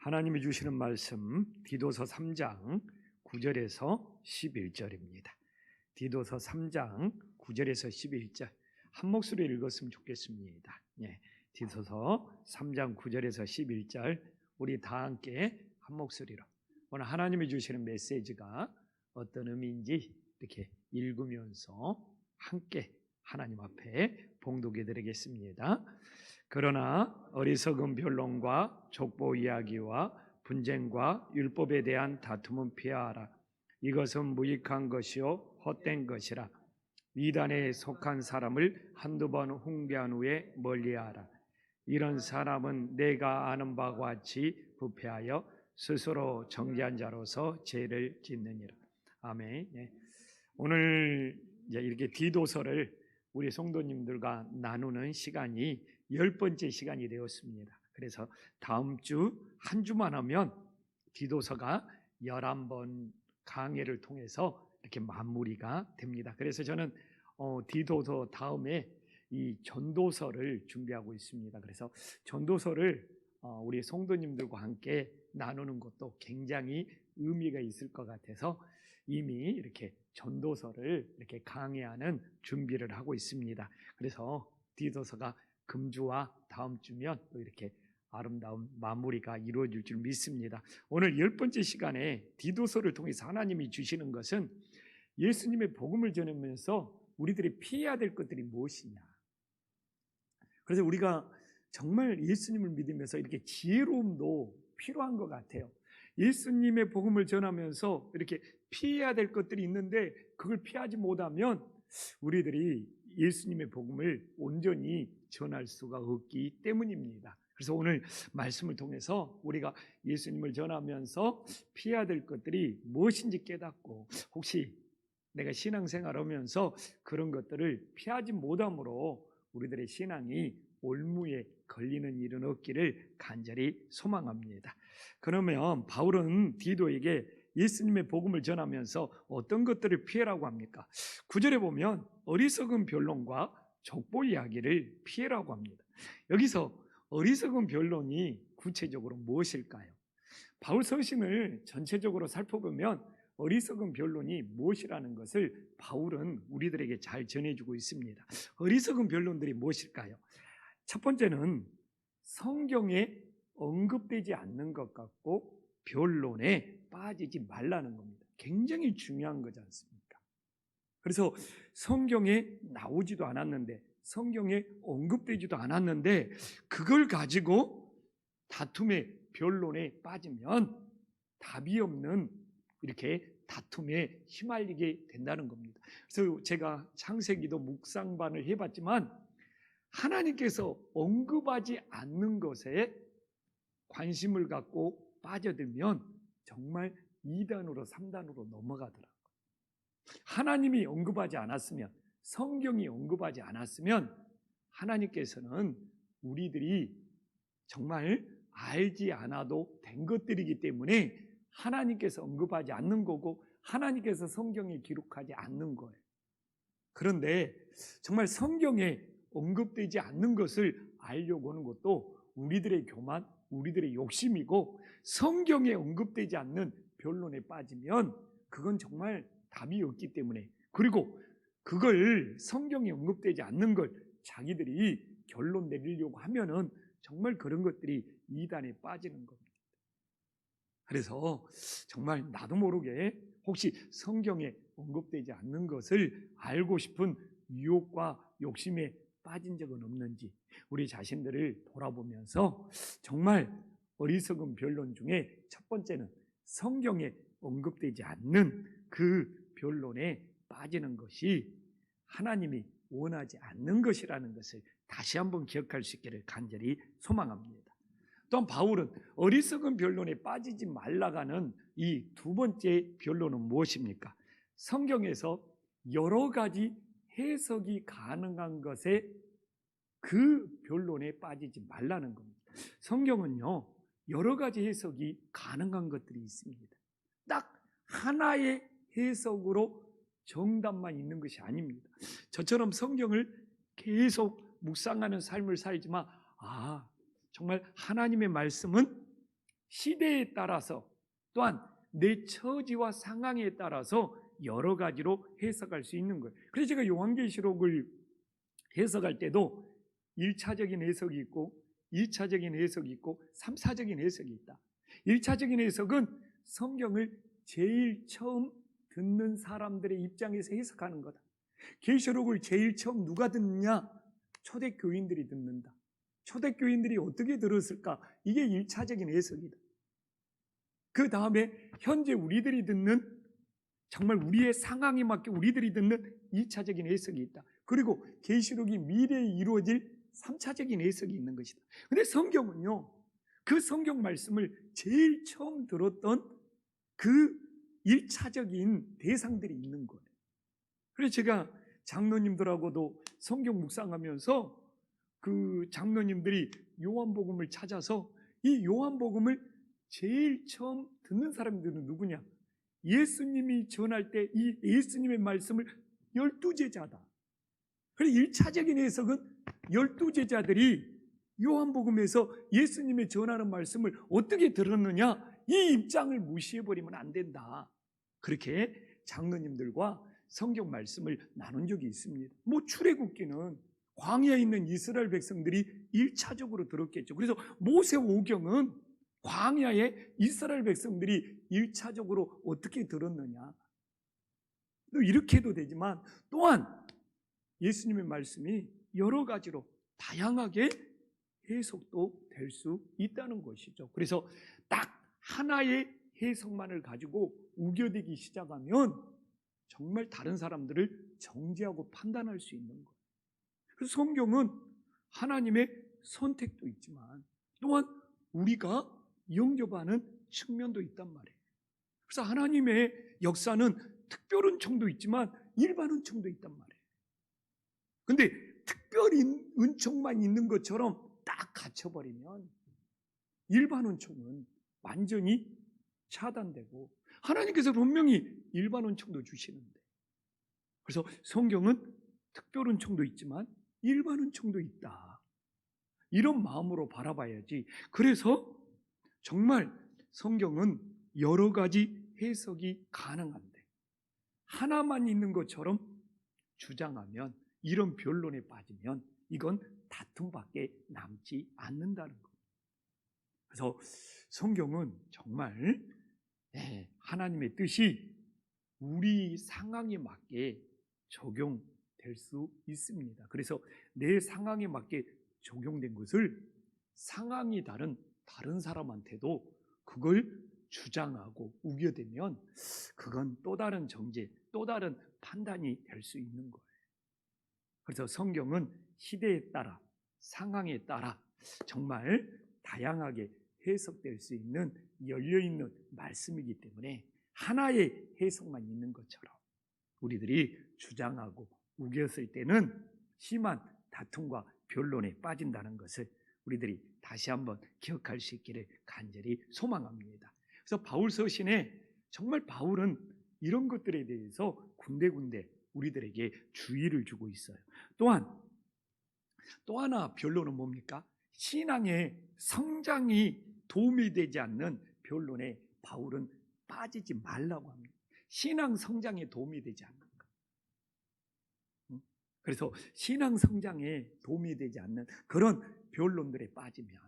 하나님이 주시는 말씀 디도서 3장 9절에서 11절입니다. 디도서 3장 9절에서 11절 한 목소리로 읽었으면 좋겠습니다. 디도서 3장 9절에서 11절 우리 다 함께 한 목소리로 오늘 하나님이 주시는 메시지가 어떤 의미인지 이렇게 읽으면서 함께 하나님 앞에 봉독해 드리겠습니다. 그러나 어리석은 변론과 족보 이야기와 분쟁과 율법에 대한 다툼은 피하라. 이것은 무익한 것이요 헛된 것이라. 이단에 속한 사람을 한두 번 훈계한 후에 멀리하라. 이런 사람은 내가 아는 바와 같이 부패하여 스스로 정죄한 자로서 죄를 짓느니라. 아멘. 오늘 이렇게 디도서를 우리 성도님들과 나누는 시간이 10번째 시간이 되었습니다. 그래서 다음 주 한 주만 하면 디도서가 11번 강해를 통해서 이렇게 마무리가 됩니다. 그래서 저는 디도서 다음에 이 전도서를 준비하고 있습니다. 그래서 전도서를 우리 성도님들과 함께 나누는 것도 굉장히 의미가 있을 것 같아서 이미 이렇게 전도서를 이렇게 강해하는 준비를 하고 있습니다. 그래서 디도서가 금주와 다음 주면 또 이렇게 아름다운 마무리가 이루어질 줄 믿습니다. 오늘 10번째 시간에 디도서를 통해서 하나님이 주시는 것은 예수님의 복음을 전하면서 우리들이 피해야 될 것들이 무엇이냐. 그래서 우리가 정말 예수님을 믿으면서 이렇게 지혜로움도 필요한 것 같아요. 예수님의 복음을 전하면서 이렇게 피해야 될 것들이 있는데 그걸 피하지 못하면 우리들이 예수님의 복음을 온전히 전할 수가 없기 때문입니다. 그래서 오늘 말씀을 통해서 우리가 예수님을 전하면서 피해야 될 것들이 무엇인지 깨닫고 혹시 내가 신앙생활하면서 그런 것들을 피하지 못함으로 우리들의 신앙이 올무에 걸리는 일은 없기를 간절히 소망합니다. 그러면 바울은 디도에게 예수님의 복음을 전하면서 어떤 것들을 피해라고 합니까? 9절에 보면 어리석은 변론과 족보 이야기를 피해라고 합니다. 여기서 어리석은 변론이 구체적으로 무엇일까요? 바울 서신을 전체적으로 살펴보면 어리석은 변론이 무엇이라는 것을 바울은 우리들에게 잘 전해주고 있습니다. 어리석은 변론들이 무엇일까요? 첫 번째는 성경에 언급되지 않는 것 같고 변론에 빠지지 말라는 겁니다. 굉장히 중요한 거지 않습니까? 그래서 성경에 나오지도 않았는데 성경에 언급되지도 않았는데 그걸 가지고 다툼의 변론에 빠지면 답이 없는 이렇게 다툼에 휘말리게 된다는 겁니다. 그래서 제가 창세기도 묵상반을 해봤지만 하나님께서 언급하지 않는 것에 관심을 갖고 빠져들면 정말 2단으로 3단으로 넘어가더라고요. 하나님이 언급하지 않았으면, 성경이 언급하지 않았으면 하나님께서는 우리들이 정말 알지 않아도 된 것들이기 때문에 하나님께서 언급하지 않는 거고 하나님께서 성경에 기록하지 않는 거예요. 그런데 정말 성경에 언급되지 않는 것을 알려고 하는 것도 우리들의 교만, 우리들의 욕심이고 성경에 언급되지 않는 변론에 빠지면 그건 정말 답이 없기 때문에 그리고 그걸 성경에 언급되지 않는 걸 자기들이 결론 내리려고 하면은 정말 그런 것들이 이단에 빠지는 겁니다. 그래서 정말 나도 모르게 혹시 성경에 언급되지 않는 것을 알고 싶은 유혹과 욕심에 빠진 적은 없는지 우리 자신들을 돌아보면서 정말 어리석은 변론 중에 첫 번째는 성경에 언급되지 않는 그 변론에 빠지는 것이 하나님이 원하지 않는 것이라는 것을 다시 한번 기억할 수 있기를 간절히 소망합니다. 또한 바울은 어리석은 변론에 빠지지 말라가는 이 두 번째 변론은 무엇입니까? 성경에서 여러 가지 해석이 가능한 것에 그 변론에 빠지지 말라는 겁니다. 성경은요 여러 가지 해석이 가능한 것들이 있습니다. 딱 하나의 해석으로 정답만 있는 것이 아닙니다. 저처럼 성경을 계속 묵상하는 삶을 살지만 정말 하나님의 말씀은 시대에 따라서 또한 내 처지와 상황에 따라서 여러 가지로 해석할 수 있는 거예요. 그래서 제가 요한계시록을 해석할 때도 1차적인 해석이 있고 2차적인 해석이 있고 3차적인 해석이 있다. 1차적인 해석은 성경을 제일 처음 듣는 사람들의 입장에서 해석하는 거다. 계시록을 제일 처음 누가 듣느냐? 초대교인들이 듣는다. 초대교인들이 어떻게 들었을까? 이게 1차적인 해석이다. 그 다음에 현재 우리들이 듣는, 정말 우리의 상황에 맞게 우리들이 듣는 2차적인 해석이 있다. 그리고 계시록이 미래에 이루어질 3차적인 해석이 있는 것이다. 근데 성경은요, 그 성경 말씀을 제일 처음 들었던 그 1차적인 대상들이 있는 거예요. 그래서 제가 장로님들하고도 성경 묵상하면서 그 장로님들이 요한복음을 찾아서 이 요한복음을 제일 처음 듣는 사람들은 누구냐? 예수님이 전할 때 이 예수님의 말씀을 12제자다. 그래서 1차적인 해석은 12제자들이 요한복음에서 예수님의 전하는 말씀을 어떻게 들었느냐? 이 입장을 무시해버리면 안 된다. 그렇게 장로님들과 성경 말씀을 나눈 적이 있습니다. 출애굽기는 광야에 있는 이스라엘 백성들이 1차적으로 들었겠죠. 그래서 모세오경은 광야에 이스라엘 백성들이 1차적으로 어떻게 들었느냐. 또 이렇게 해도 되지만 또한 예수님의 말씀이 여러 가지로 다양하게 해석도 될 수 있다는 것이죠. 그래서 딱 하나의 해석만을 가지고 우겨대기 시작하면 정말 다른 사람들을 정죄하고 판단할 수 있는 거예요. 그래서 성경은 하나님의 선택도 있지만 또한 우리가 영접하는 측면도 있단 말이에요. 그래서 하나님의 역사는 특별 은총도 있지만 일반 은총도 있단 말이에요. 근데 특별 은총만 있는 것처럼 딱 갇혀버리면 일반 은총은 완전히 차단되고, 하나님께서 분명히 일반 은총도 주시는데, 그래서 성경은 특별 은총도 있지만 일반 은총도 있다. 이런 마음으로 바라봐야지. 그래서 정말 성경은 여러 가지 해석이 가능한데 하나만 있는 것처럼 주장하면, 이런 변론에 빠지면 이건 다툼밖에 남지 않는다는 거예요. 그래서 성경은 정말 하나님의 뜻이 우리 상황에 맞게 적용될 수 있습니다. 그래서 내 상황에 맞게 적용된 것을 상황이 다른 사람한테도 그걸 주장하고 우겨대면 그건 또 다른 정죄, 또 다른 판단이 될 수 있는 거예요. 그래서 성경은 시대에 따라, 상황에 따라 정말 다양하게 해석될 수 있는 열려있는 말씀이기 때문에 하나의 해석만 있는 것처럼 우리들이 주장하고 우겼을 때는 심한 다툼과 변론에 빠진다는 것을 우리들이 다시 한번 기억할 수 있기를 간절히 소망합니다. 그래서 바울 서신에 정말 바울은 이런 것들에 대해서 군데군데 우리들에게 주의를 주고 있어요. 또한 또 하나 변론은 뭡니까? 신앙의 성장이 도움이 되지 않는 변론에 바울은 빠지지 말라고 합니다. 신앙 성장에 도움이 되지 않는 것. 그래서 신앙 성장에 도움이 되지 않는 그런 변론들에 빠지면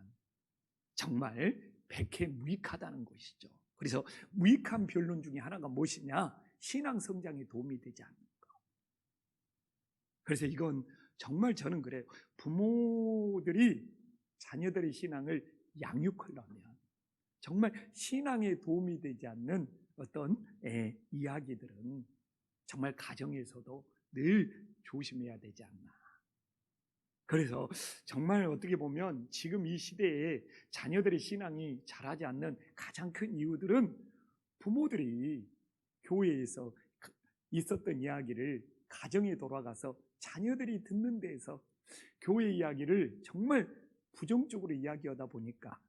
정말 백해무익하다는 것이죠. 그래서 무익한 변론 중에 하나가 무엇이냐? 신앙 성장에 도움이 되지 않는 것. 그래서 이건 정말 저는 그래요. 부모들이 자녀들의 신앙을 양육하려면 정말 신앙에 도움이 되지 않는 어떤 이야기들은 정말 가정에서도 늘 조심해야 되지 않나. 그래서 정말 어떻게 보면 지금 이 시대에 자녀들의 신앙이 자라지 않는 가장 큰 이유들은 부모들이 교회에서 있었던 이야기를 가정에 돌아가서 자녀들이 듣는 데에서 교회 이야기를 정말 부정적으로 이야기하다 보니까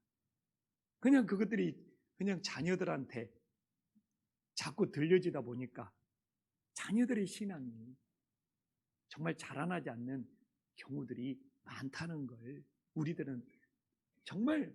그냥 그것들이 그냥 자녀들한테 자꾸 들려지다 보니까 자녀들의 신앙이 정말 자라나지 않는 경우들이 많다는 걸 우리들은 정말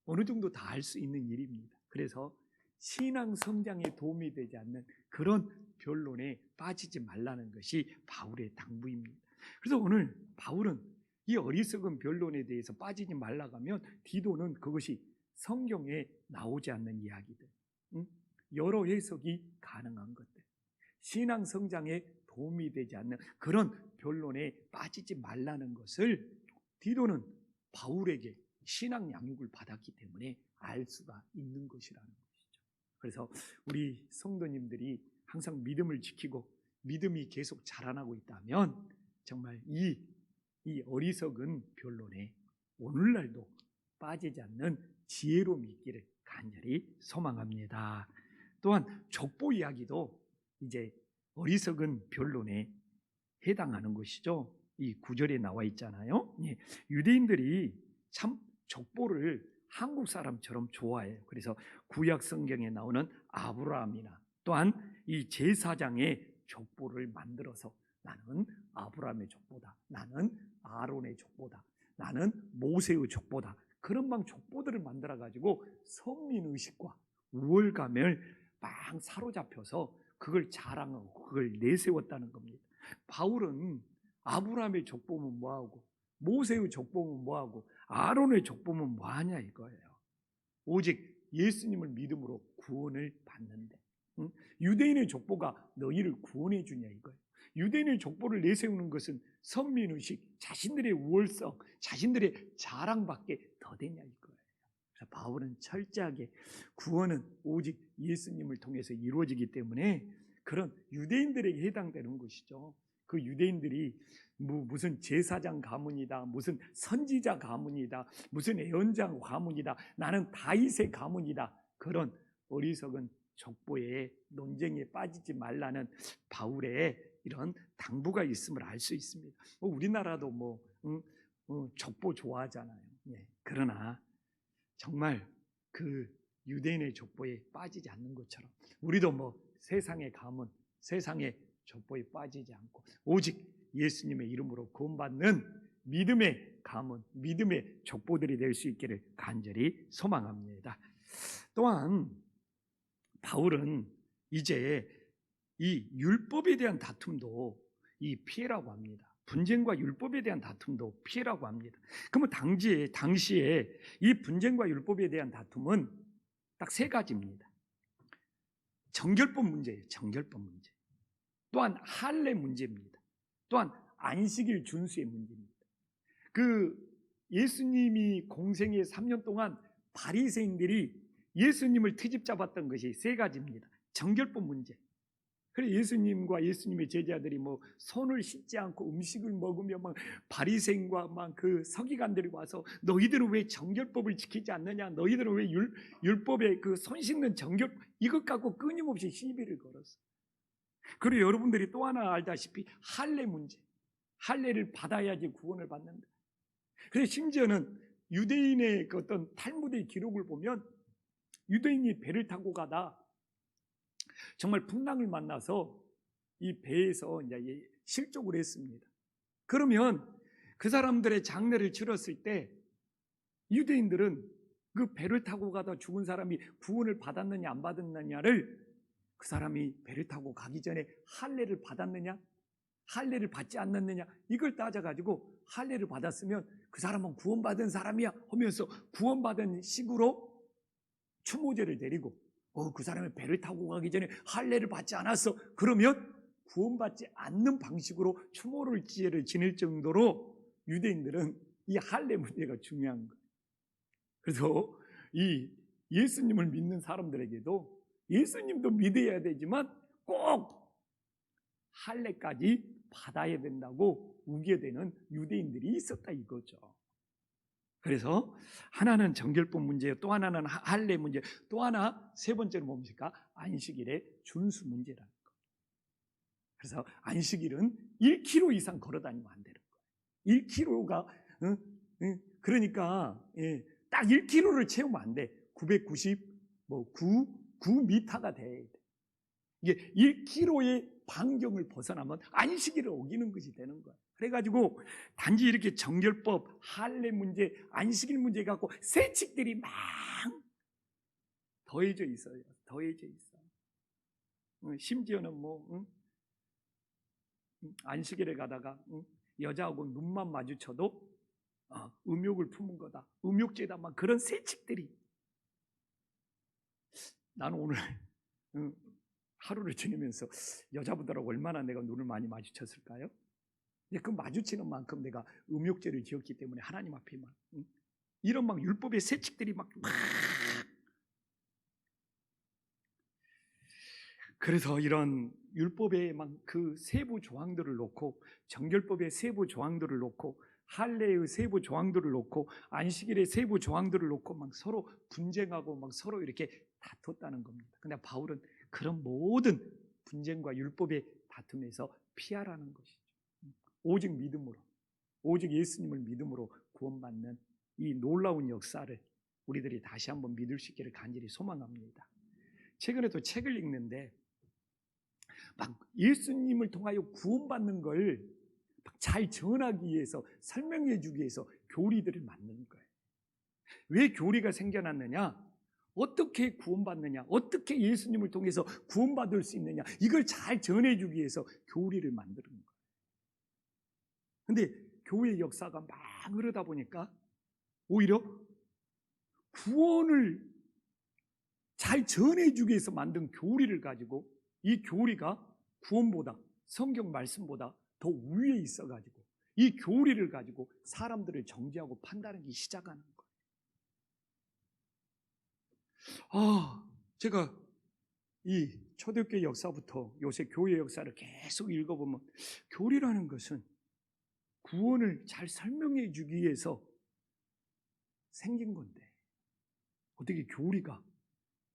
어느 정도 다 알 수 있는 일입니다. 그래서 신앙 성장에 도움이 되지 않는 그런 변론에 빠지지 말라는 것이 바울의 당부입니다. 그래서 오늘 바울은 이 어리석은 변론에 대해서 빠지지 말라고 하면 디도는 그것이 성경에 나오지 않는 이야기들, 여러 해석이 가능한 것들, 신앙 성장에 도움이 되지 않는 그런 변론에 빠지지 말라는 것을 디도는 바울에게 신앙 양육을 받았기 때문에 알 수가 있는 것이라는 것이죠. 그래서 우리 성도님들이 항상 믿음을 지키고 믿음이 계속 자라나고 있다면 정말 이 어리석은 변론에 오늘날도 빠지지 않는 지혜로움이 있기를 간절히 소망합니다. 또한 족보 이야기도 이제 어리석은 변론에 해당하는 것이죠. 이 9절에 나와 있잖아요. 유대인들이 참 족보를 한국 사람처럼 좋아해요. 그래서 구약 성경에 나오는 아브라함이나 또한 이 제사장의 족보를 만들어서 나는 아브라함의 족보다, 나는 아론의 족보다, 나는 모세의 족보다, 그런 막 족보들을 만들어 가지고 선민의식과 우월감을 막 사로잡혀서 그걸 자랑하고 그걸 내세웠다는 겁니다. 바울은 아브라함의 족보면 뭐하고 모세의 족보면 뭐하고 아론의 족보면 뭐하냐 이거예요. 오직 예수님을 믿음으로 구원을 받는데, 유대인의 족보가 너희를 구원해 주냐 이거예요. 유대인의 족보를 내세우는 것은 선민의식, 자신들의 우월성, 자신들의 자랑밖에 더 되냐 이거예요. 그래서 바울은 철저하게 구원은 오직 예수님을 통해서 이루어지기 때문에 그런 유대인들에게 해당되는 것이죠. 그 유대인들이 무슨 제사장 가문이다, 무슨 선지자 가문이다, 무슨 예언자 가문이다, 나는 다윗의 가문이다, 그런 어리석은 족보의 논쟁에 빠지지 말라는 바울의 이런 당부가 있음을 알 수 있습니다. 우리나라도 족보 좋아하잖아요. 그러나 정말 그 유대인의 족보에 빠지지 않는 것처럼 우리도 세상의 가문, 세상의 족보에 빠지지 않고 오직 예수님의 이름으로 구원받는 믿음의 가문, 믿음의 족보들이 될 수 있기를 간절히 소망합니다. 또한 바울은 이제 이 율법에 대한 다툼도 이 피해라고 합니다. 분쟁과 율법에 대한 다툼도 피해라고 합니다. 그러면 당시에 이 분쟁과 율법에 대한 다툼은 딱 세 가지입니다. 정결법 문제예요. 정결법 문제. 또한 할례 문제입니다. 또한 안식일 준수의 문제입니다. 예수님이 공생의 3년 동안 바리새인들이 예수님을 트집 잡았던 것이 세 가지입니다. 정결법 문제. 그래서 예수님과 예수님의 제자들이 손을 씻지 않고 음식을 먹으며 바리새인과 그 서기관들이 와서 너희들은 왜 정결법을 지키지 않느냐, 너희들은 왜 율법의 그 손 씻는 정결 이것 갖고 끊임없이 시비를 걸었어요. 그리고 여러분들이 또 하나 알다시피 할례 문제, 할례를 받아야지 구원을 받는다. 그래서 심지어는 유대인의 그 어떤 탈무드의 기록을 보면 유대인이 배를 타고 가다 정말 풍랑을 만나서 이 배에서 이제 실족을 했습니다. 그러면 그 사람들의 장례를 치렀을 때 유대인들은 그 배를 타고 가다 죽은 사람이 구원을 받았느냐 안 받았느냐를 그 사람이 배를 타고 가기 전에 할례를 받았느냐 할례를 받지 않았느냐 이걸 따져가지고 할례를 받았으면 그 사람은 구원받은 사람이야 하면서 구원받은 식으로 추모제를 내리고 그 사람이 배를 타고 가기 전에 할례를 받지 않았어 그러면 구원받지 않는 방식으로 추모제를 지낼 정도로 유대인들은 이 할례 문제가 중요한 거예요. 그래서 이 예수님을 믿는 사람들에게도 예수님도 믿어야 되지만 꼭 할례까지 받아야 된다고 우겨대는 유대인들이 있었다 이거죠. 그래서 하나는 정결법 문제, 또 하나는 할례 문제, 또 하나 세 번째는 뭡니까? 안식일의 준수 문제라는 거. 그래서 안식일은 1km 이상 걸어다니면 안 되는 거예요. 1km가 그러니까 딱 1km를 채우면 안 돼. 999m가 돼야 돼. 이게 1km의 반경을 벗어나면 안식일을 어기는 것이 되는 거예요. 그래가지고 단지 이렇게 정결법, 할례 문제, 안식일 문제 갖고 세칙들이 막 더해져 있어요. 더해져 있어. 심지어는 안식일에 가다가 여자하고 눈만 마주쳐도 음욕을 품은 거다, 음욕죄다, 막 그런 세칙들이. 나는 오늘 하루를 지내면서 여자분들하고 얼마나 내가 눈을 많이 마주쳤을까요? 그 마주치는 만큼 내가 음욕죄를 지었기 때문에 하나님 앞에 막 이런 막 율법의 세칙들이 막 그래서 이런 율법의 막 그 세부 조항들을 놓고, 정결법의 세부 조항들을 놓고, 할례의 세부 조항들을 놓고, 안식일의 세부 조항들을 놓고 막 서로 분쟁하고 막 서로 이렇게 다퉜다는 겁니다. 근데 바울은 그런 모든 분쟁과 율법의 다툼에서 피하라는 것이죠. 오직 믿음으로, 오직 예수님을 믿음으로 구원받는 이 놀라운 역사를 우리들이 다시 한번 믿을 수 있기를 간절히 소망합니다. 최근에 또 책을 읽는데 막 예수님을 통하여 구원받는 걸 잘 전하기 위해서, 설명해 주기 위해서 교리들을 만드는 거예요. 왜 교리가 생겨났느냐? 어떻게 구원받느냐? 어떻게 예수님을 통해서 구원받을 수 있느냐? 이걸 잘 전해주기 위해서 교리를 만드는 거예요. 근데 교회의 역사가 막 흐르다 보니까 오히려 구원을 잘 전해주기 위해서 만든 교리를 가지고, 이 교리가 구원보다, 성경 말씀보다 더 위에 있어가지고 이 교리를 가지고 사람들을 정죄하고 판단하기 시작하는 거예요. 제가 이 초대교회 역사부터 요새 교회 역사를 계속 읽어보면 교리라는 것은 구원을 잘 설명해 주기 위해서 생긴 건데, 어떻게 교리가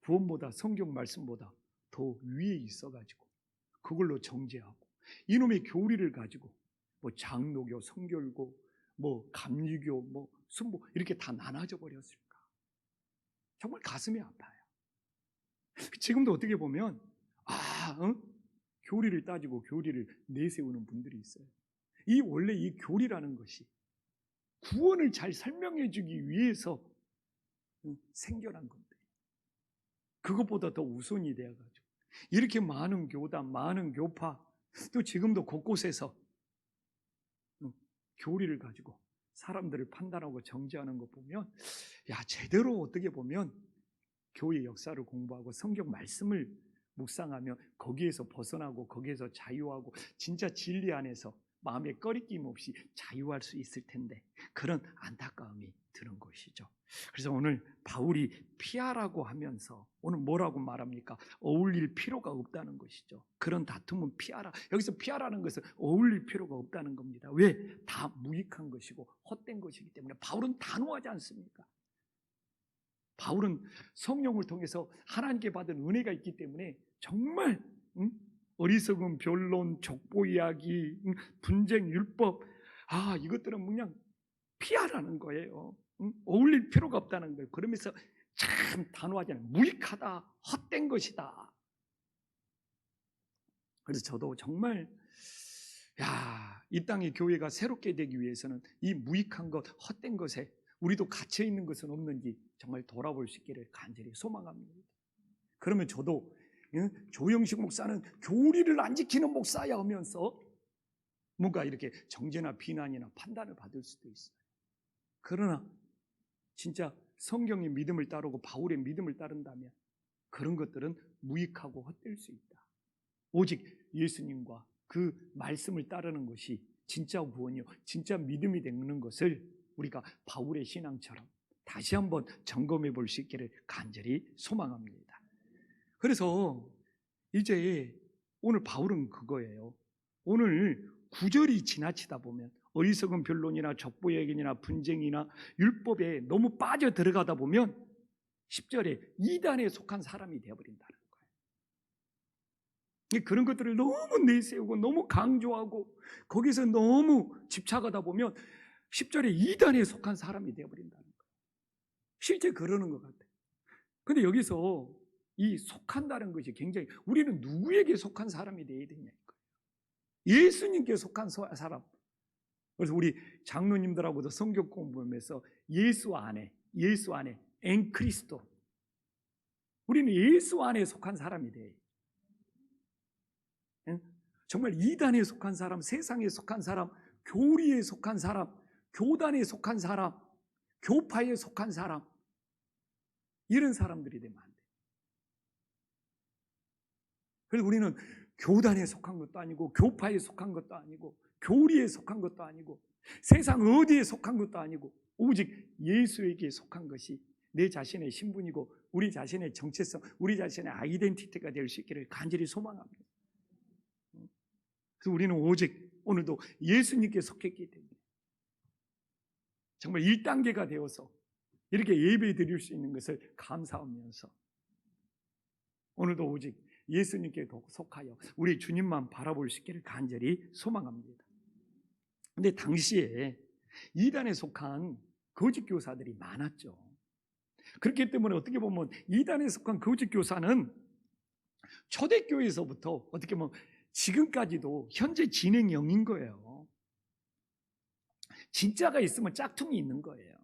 구원보다, 성경 말씀보다 더 위에 있어가지고 그걸로 정죄하고, 이놈의 교리를 가지고 장로교, 성결교, 감리교, 순보 이렇게 다 나눠져 버렸을까? 정말 가슴이 아파요. 지금도 어떻게 보면 교리를 따지고 교리를 내세우는 분들이 있어요. 원래 이 교리라는 것이 구원을 잘 설명해 주기 위해서 생겨난 건데, 그것보다 더 우선이 되어가지고 이렇게 많은 교단, 많은 교파, 또 지금도 곳곳에서 교리를 가지고 사람들을 판단하고 정죄하는 거 보면, 제대로 어떻게 보면 교회 역사를 공부하고 성경 말씀을 묵상하며 거기에서 벗어나고 거기에서 자유하고 진짜 진리 안에서 마음에 꺼리낌 없이 자유할 수 있을 텐데, 그런 안타까움이 드는 것이죠. 그래서 오늘 바울이 피하라고 하면서 오늘 뭐라고 말합니까? 어울릴 필요가 없다는 것이죠. 그런 다툼은 피하라. 여기서 피하라는 것은 어울릴 필요가 없다는 겁니다. 왜? 다 무익한 것이고 헛된 것이기 때문에. 바울은 단호하지 않습니까? 바울은 성령을 통해서 하나님께 받은 은혜가 있기 때문에 정말 어리석은 변론, 족보 이야기, 분쟁, 율법, 이것들은 그냥 피하라는 거예요. 어울릴 필요가 없다는 거예요. 그러면서 참 단호하잖아요. 무익하다, 헛된 것이다. 그래서 저도 정말 이 땅의 교회가 새롭게 되기 위해서는 이 무익한 것, 헛된 것에 우리도 갇혀 있는 것은 없는지 정말 돌아볼 수 있기를 간절히 소망합니다. 그러면 저도 조영식 목사는 교리를 안 지키는 목사야 하면서 뭔가 이렇게 정죄나 비난이나 판단을 받을 수도 있어요. 그러나 진짜 성경의 믿음을 따르고 바울의 믿음을 따른다면 그런 것들은 무익하고 헛될 수 있다. 오직 예수님과 그 말씀을 따르는 것이 진짜 구원이요, 진짜 믿음이 되는 것을 우리가 바울의 신앙처럼 다시 한번 점검해 볼 수 있기를 간절히 소망합니다. 그래서 이제 오늘 바울은 그거예요. 오늘 9절이 지나치다 보면 어리석은 변론이나 족보예견이나 분쟁이나 율법에 너무 빠져 들어가다 보면 10절에 이단에 속한 사람이 되어버린다는 거예요. 그런 것들을 너무 내세우고 너무 강조하고 거기서 너무 집착하다 보면 10절에 이단에 속한 사람이 되어버린다는 거예요. 실제 그러는 것 같아요. 근데 여기서 이 속한다는 것이 굉장히, 우리는 누구에게 속한 사람이 되어야 되냐는 거예요. 예수님께 속한 사람, 그래서 우리 장로님들하고도 성경 공부하면서 예수 안에 엔크리스도, 우리는 예수 안에 속한 사람이 돼. 정말 이단에 속한 사람, 세상에 속한 사람, 교리에 속한 사람, 교단에 속한 사람, 교파에 속한 사람, 이런 사람들이 되면 안 돼. 그래서 우리는 교단에 속한 것도 아니고, 교파에 속한 것도 아니고, 교리에 속한 것도 아니고, 세상 어디에 속한 것도 아니고, 오직 예수에게 속한 것이 내 자신의 신분이고, 우리 자신의 정체성, 우리 자신의 아이덴티티가 될 수 있기를 간절히 소망합니다. 그래서 우리는 오직 오늘도 예수님께 속했기 때문에 정말 1단계가 되어서 이렇게 예배 드릴 수 있는 것을 감사하면서 오늘도 오직 예수님께 속하여 우리 주님만 바라볼 수 있기를 간절히 소망합니다. 그런데 당시에 이단에 속한 거짓 교사들이 많았죠. 그렇기 때문에 어떻게 보면 이단에 속한 거짓 교사는 초대교회에서부터 어떻게 보면 지금까지도 현재 진행형인 거예요. 진짜가 있으면 짝퉁이 있는 거예요.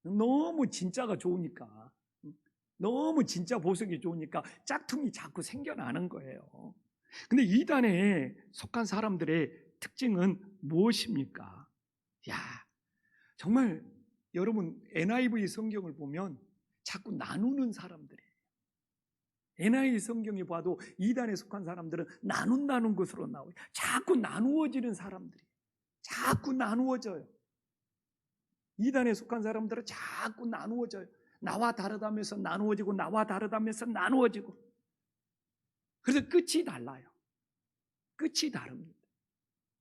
너무 진짜가 좋으니까, 너무 진짜 보석이 좋으니까 짝퉁이 자꾸 생겨나는 거예요. 근데 이단에 속한 사람들의 특징은 무엇입니까? 정말 여러분 NIV 성경을 보면 자꾸 나누는 사람들이에요. NIV 성경에 봐도 이단에 속한 사람들은 나눈다는 것으로 나와요. 자꾸 나누어지는 사람들이에요. 자꾸 나누어져요. 이단에 속한 사람들은 자꾸 나누어져요. 나와 다르다면서 나누어지고, 나와 다르다면서 나누어지고. 그래서 끝이 달라요. 끝이 다릅니다.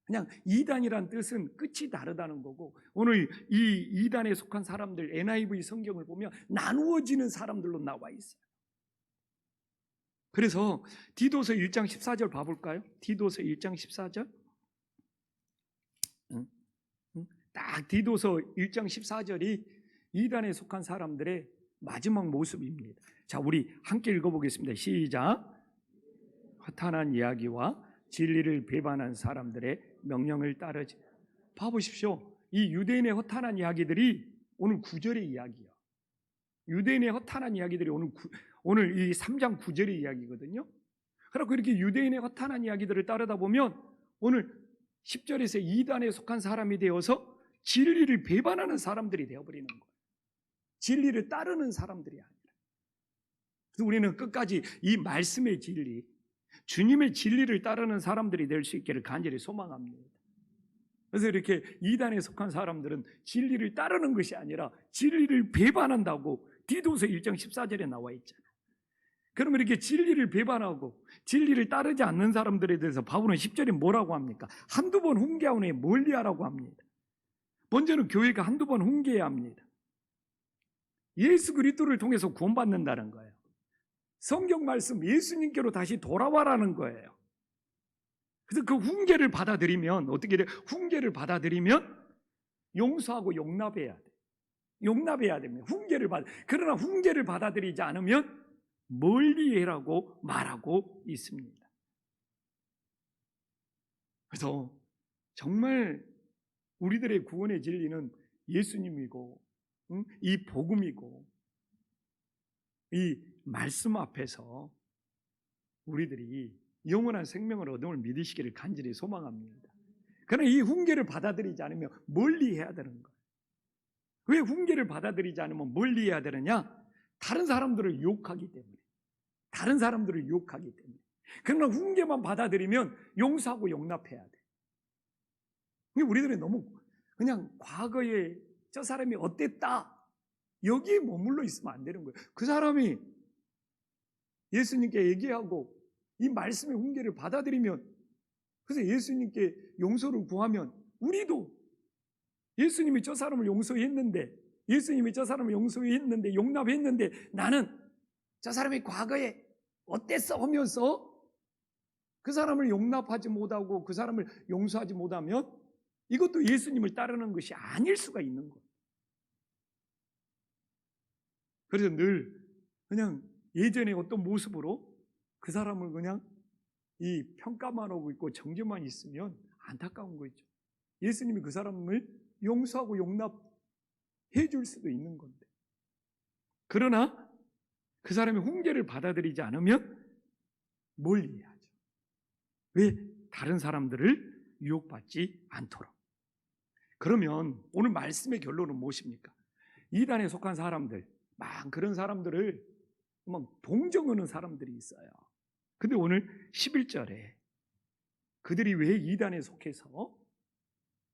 그냥 이단이란 뜻은 끝이 다르다는 거고, 오늘 이 이단에 속한 사람들 NIV 성경을 보면 나누어지는 사람들로 나와 있어요. 그래서 디도서 1장 14절 봐볼까요? 디도서 1장 14절. 딱 디도서 1장 14절이 이단에 속한 사람들의 마지막 모습입니다. 자, 우리 함께 읽어보겠습니다. 시작. 허탄한 이야기와 진리를 배반한 사람들의 명령을 따르지. 봐보십시오. 이 유대인의 허탄한 이야기들이 오늘 9절의 이야기예요. 유대인의 허탄한 이야기들이 오늘 이 3장 9절의 이야기거든요. 그래서 이렇게 유대인의 허탄한 이야기들을 따르다 보면 오늘 10절에서 이단에 속한 사람이 되어서 진리를 배반하는 사람들이 되어버리는 거예요. 진리를 따르는 사람들이 아니라. 그래서 우리는 끝까지 이 말씀의 진리, 주님의 진리를 따르는 사람들이 될 수 있기를 간절히 소망합니다. 그래서 이렇게 이단에 속한 사람들은 진리를 따르는 것이 아니라 진리를 배반한다고 디도서 1장 14절에 나와 있잖아요. 그러면 이렇게 진리를 배반하고 진리를 따르지 않는 사람들에 대해서 바울은 10절에 뭐라고 합니까? 한두 번 훈계하오니 멀리하라고 합니다. 먼저는 교회가 한두 번 훈계해야 합니다. 예수 그리스도를 통해서 구원받는다는 거예요. 성경 말씀 예수님께로 다시 돌아와라는 거예요. 그래서 그 훈계를 받아들이면 어떻게 돼요? 훈계를 받아들이면 용서하고 용납해야 돼. 용납해야 됩니다. 그러나 훈계를 받아들이지 않으면 멀리해라고 말하고 있습니다. 그래서 정말 우리들의 구원의 진리는 예수님이고, 이 복음이고, 이 말씀 앞에서 우리들이 영원한 생명을 얻음을 믿으시기를 간절히 소망합니다. 그러나 이 훈계를 받아들이지 않으면 멀리해야 되는 거예요. 왜 훈계를 받아들이지 않으면 멀리해야 되느냐? 다른 사람들을 유혹하기 때문에. 다른 사람들을 유혹하기 때문에. 그러나 훈계만 받아들이면 용서하고 용납해야 돼. 근데 우리들은 너무 그냥 과거에 저 사람이 어땠다, 여기에 머물러 있으면 안 되는 거예요. 그 사람이 예수님께 얘기하고 이 말씀의 훈계를 받아들이면, 그래서 예수님께 용서를 구하면 우리도 예수님이 저 사람을 용서했는데, 예수님이 저 사람을 용서했는데, 용납했는데 나는 저 사람이 과거에 어땠어 하면서 그 사람을 용납하지 못하고 그 사람을 용서하지 못하면 이것도 예수님을 따르는 것이 아닐 수가 있는 거예요. 그래서 늘 그냥 예전에 어떤 모습으로 그 사람을 그냥 이 평가만 하고 있고 정죄만 있으면 안타까운 거죠. 예수님이 그 사람을 용서하고 용납해 줄 수도 있는 건데, 그러나 그 사람이 훈계를 받아들이지 않으면 멀리해야죠. 왜? 다른 사람들을 유혹받지 않도록. 그러면 오늘 말씀의 결론은 무엇입니까? 이단에 속한 사람들, 막 그런 사람들을 막 동정하는 사람들이 있어요. 근데 오늘 11절에 그들이 왜 이단에 속해서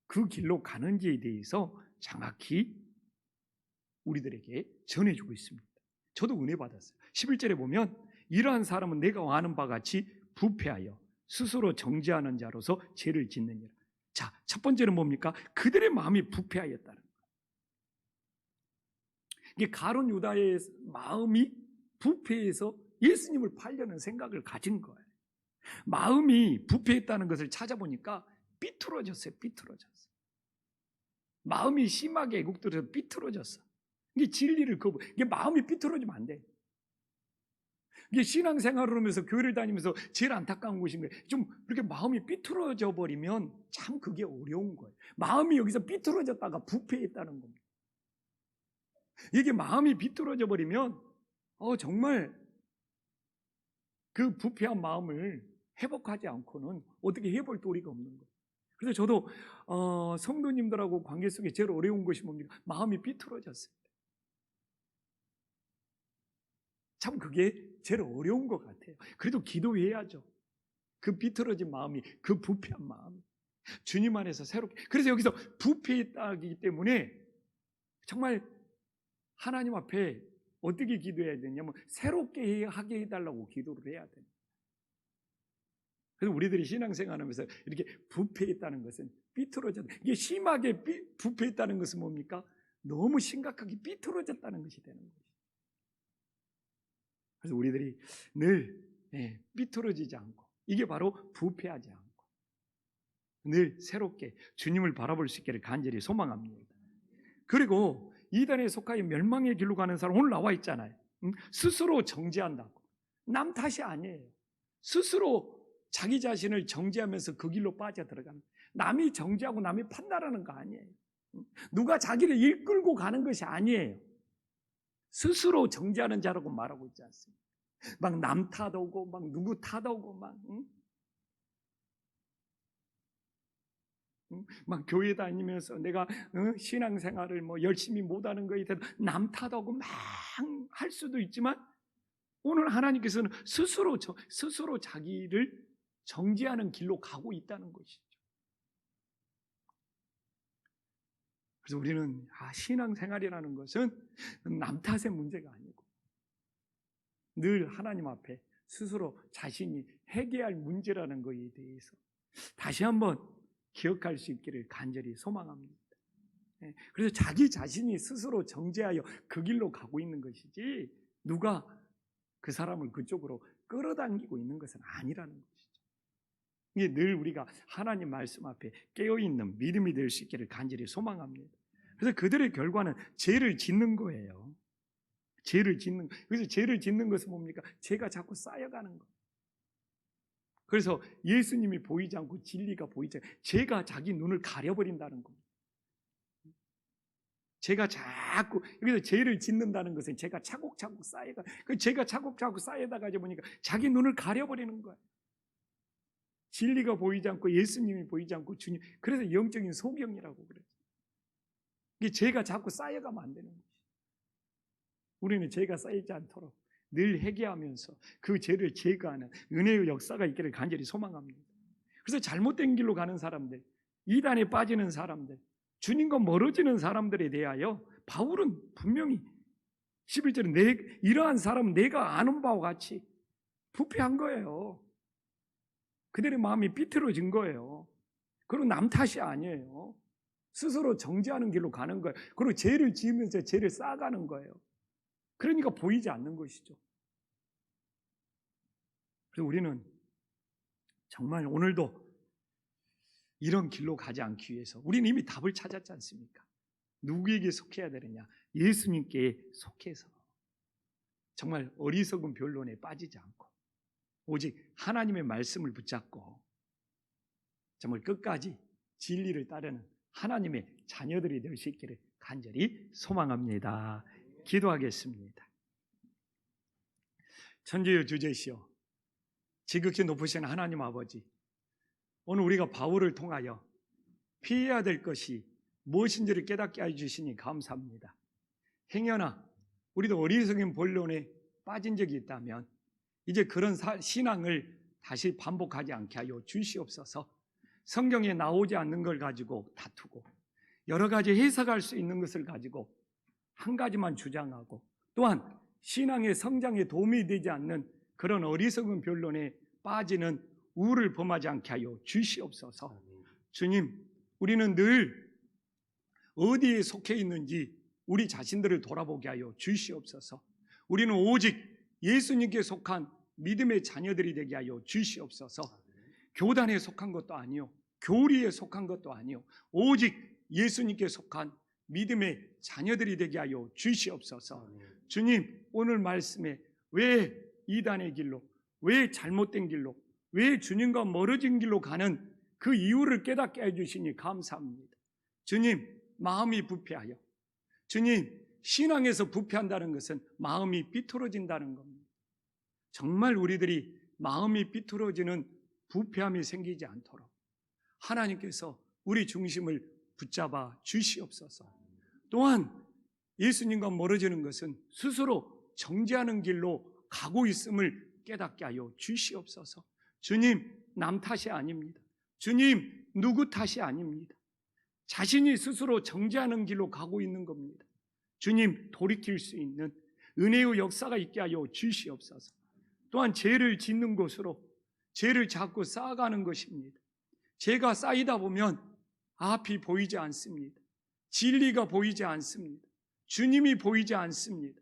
그 길로 가는지에 대해서 정확히 우리들에게 전해주고 있습니다. 저도 은혜 받았어요. 11절에 보면 이러한 사람은 내가 아는 바 같이 부패하여 스스로 정죄하는 자로서 죄를 짓느니라. 자, 첫 번째는 뭡니까? 그들의 마음이 부패하였다는 거예요. 이게 가룟 유다의 마음이 부패해서 예수님을 팔려는 생각을 가진 거예요. 마음이 부패했다는 것을 찾아보니까 삐뚤어졌어요. 삐뚤어졌어요. 마음이 심하게 애국들어서 삐뚤어졌어. 이게 진리를 거부. 이게 마음이 삐뚤어지면 안 돼. 이게 신앙생활을 하면서 교회를 다니면서 제일 안타까운 것인 거예요. 좀 그렇게 마음이 삐뚤어져 버리면 참 그게 어려운 거예요. 마음이 여기서 삐뚤어졌다가 부패했다는 겁니다. 이게 마음이 삐뚤어져 버리면 정말 그 부패한 마음을 회복하지 않고는 어떻게 해볼 도리가 없는 거예요. 그래서 저도 성도님들하고 관계 속에 제일 어려운 것이 뭡니까? 마음이 삐뚤어졌어요. 참 그게 제일 어려운 것 같아요. 그래도 기도해야죠. 그 삐뚤어진 마음이, 그 부패한 마음이 주님 안에서 새롭게. 그래서 여기서 부패했다기 때문에 정말 하나님 앞에 어떻게 기도해야 되냐면 새롭게 하게 해달라고 기도를 해야 돼요. 그래서 우리들이 신앙생활하면서 이렇게 부패했다는 것은 삐뚤어졌다. 이게 심하게 부패했다는 것은 뭡니까? 너무 심각하게 삐뚤어졌다는 것이 되는 거죠. 그래서 우리들이 늘 삐뚤어지지 않고, 이게 바로 부패하지 않고 늘 새롭게 주님을 바라볼 수 있기를 간절히 소망합니다. 그리고 이단에 속하여 멸망의 길로 가는 사람 오늘 나와 있잖아요. 스스로 정죄한다고. 남 탓이 아니에요. 스스로 자기 자신을 정죄하면서 그 길로 빠져들어가는, 남이 정죄하고 남이 판단하는 거 아니에요. 누가 자기를 이끌고 가는 것이 아니에요. 스스로 정죄하는 자라고 말하고 있지 않습니까? 막 남 탓하고 막 누구 탓하고 막 교회 다니면서 내가 신앙생활을 열심히 못하는 거에 대해서 남 탓하고 막 할 수도 있지만, 오늘 하나님께서는 스스로 자기를 정죄하는 길로 가고 있다는 것이죠. 그래서 우리는 신앙생활이라는 것은 남 탓의 문제가 아니고 늘 하나님 앞에 스스로 자신이 해결할 문제라는 것에 대해서 다시 한번 기억할 수 있기를 간절히 소망합니다. 그래서 자기 자신이 스스로 정죄하여 그 길로 가고 있는 것이지 누가 그 사람을 그쪽으로 끌어당기고 있는 것은 아니라는 것이죠. 이게 늘 우리가 하나님 말씀 앞에 깨어있는 믿음이 될 수 있기를 간절히 소망합니다. 그래서 그들의 결과는 죄를 짓는 거예요. 그래서 죄를 짓는 것은 뭡니까? 죄가 자꾸 쌓여가는 거예요. 그래서 예수님이 보이지 않고 진리가 보이지 않고 죄가 자기 눈을 가려버린다는 겁니다. 죄가 자꾸, 그래서 죄를 짓는다는 것은 죄가 차곡차곡 쌓여가, 그 죄가 차곡차곡 쌓여다가 보니까 자기 눈을 가려버리는 거예요. 진리가 보이지 않고 예수님이 보이지 않고 주님, 그래서 영적인 소경이라고 그래요. 이게 죄가 자꾸 쌓여가면 안 되는 거죠. 우리는 죄가 쌓이지 않도록 늘 회개하면서 그 죄를 제거하는 은혜의 역사가 있기를 간절히 소망합니다. 그래서 잘못된 길로 가는 사람들, 이단에 빠지는 사람들, 주님과 멀어지는 사람들에 대하여 바울은 분명히 11절에 이러한 사람은 내가 아는 바와 같이 부패한 거예요. 그들의 마음이 삐뚤어진 거예요. 그리고 남 탓이 아니에요. 스스로 정죄하는 길로 가는 거예요. 그리고 죄를 지으면서 죄를 쌓아가는 거예요. 그러니까 보이지 않는 것이죠. 그래서 우리는 정말 오늘도 이런 길로 가지 않기 위해서 우리는 이미 답을 찾았지 않습니까? 누구에게 속해야 되느냐? 예수님께 속해서 정말 어리석은 변론에 빠지지 않고 오직 하나님의 말씀을 붙잡고 정말 끝까지 진리를 따르는 하나님의 자녀들이 될 수 있기를 간절히 소망합니다. 기도하겠습니다. 천지의 주제시여 지극히 높으신 하나님 아버지, 오늘 우리가 바울을 통하여 피해야 될 것이 무엇인지를 깨닫게 해주시니 감사합니다. 행여나 우리도 어리석은 본론에 빠진 적이 있다면 이제 그런 신앙을 다시 반복하지 않게 하여 주시옵소서. 성경에 나오지 않는 걸 가지고 다투고 여러 가지 해석할 수 있는 것을 가지고 한 가지만 주장하고 또한 신앙의 성장에 도움이 되지 않는 그런 어리석은 변론에 빠지는 우를 범하지 않게 하여 주시옵소서. 주님, 우리는 늘 어디에 속해 있는지 우리 자신들을 돌아보게 하여 주시옵소서. 우리는 오직 예수님께 속한 믿음의 자녀들이 되게 하여 주시옵소서. 교단에 속한 것도 아니요, 교리에 속한 것도 아니요, 오직 예수님께 속한 믿음의 자녀들이 되게 하여 주시옵소서. 주님, 오늘 말씀에 왜 이단의 길로, 왜 잘못된 길로, 왜 주님과 멀어진 길로 가는 그 이유를 깨닫게 해주시니 감사합니다. 주님, 마음이 부패하여, 주님, 신앙에서 부패한다는 것은 마음이 삐뚤어진다는 겁니다. 정말 우리들이 마음이 삐뚤어지는 부패함이 생기지 않도록 하나님께서 우리 중심을 붙잡아 주시옵소서. 또한 예수님과 멀어지는 것은 스스로 정죄하는 길로 가고 있음을 깨닫게 하여 주시옵소서. 주님, 남 탓이 아닙니다. 주님, 누구 탓이 아닙니다. 자신이 스스로 정죄하는 길로 가고 있는 겁니다. 주님, 돌이킬 수 있는 은혜의 역사가 있게 하여 주시옵소서. 또한 죄를 짓는 곳으로 죄를 자꾸 쌓아가는 것입니다. 죄가 쌓이다 보면 앞이 보이지 않습니다. 진리가 보이지 않습니다. 주님이 보이지 않습니다.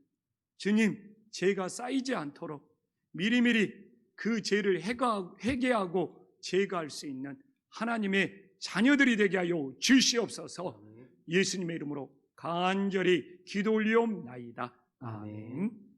주님, 죄가 쌓이지 않도록 미리미리 그 죄를 회개하고 제거할 수 있는 하나님의 자녀들이 되게 하여 주시옵소서. 예수님의 이름으로 간절히 기도 올리옵나이다. 아멘.